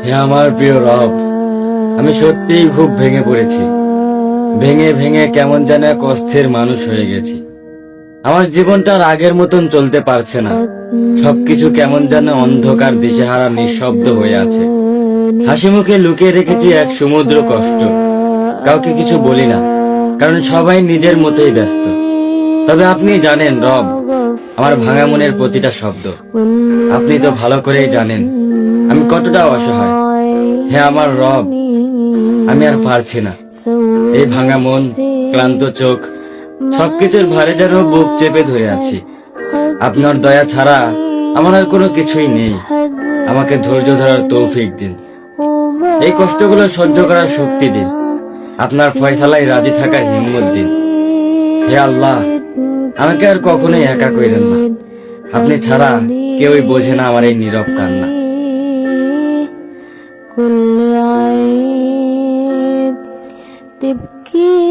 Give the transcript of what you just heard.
হে আমার প্রিয় রব, আমি সত্যিই খুব ভেঙে পড়েছি। ভেঙে ভেঙে কেমন যেন এক অস্থির মানুষ হয়ে গেছি। আমার জীবনটা আর আগের মতন চলতে পারছে না। সবকিছু কেমন যেন অন্ধকার, দিশেহারা, নিঃশব্দ হয়ে আছে। হাসি মুখে লুকিয়ে রেখেছি এক সমুদ্র কষ্ট। কাউকে কিছু বলি না, কারণ সবাই নিজের মতোই ব্যস্ত। তবে আপনি জানেন রব, আমার ভাঙা মনের প্রতিটা শব্দ। আপনি তো ভালো করেই জানেন আমি কতটা অসহায়। হে আমার রব, আমি আর পারছি না। এই ভাঙা মন, ক্লান্ত চোখ, সবকিছুর ভারে যেন বুক চেপে ধরে আছি। আপনার দয়া ছাড়া আমার আর কোনো কিছুই নেই। আমাকে ধৈর্য ধরার তৌফিক দিন। এই কষ্টগুলো সহ্য করার শক্তি দিন। আপনার ফয়সালায় রাজি থাকার হিম্মত দিন। হে আল্লাহ, আমাকে আর কখনোই একা কইরেন না। আপনি ছাড়া কেউই বোঝে না আমার এই নীরব কান্না। كل عيب تبكي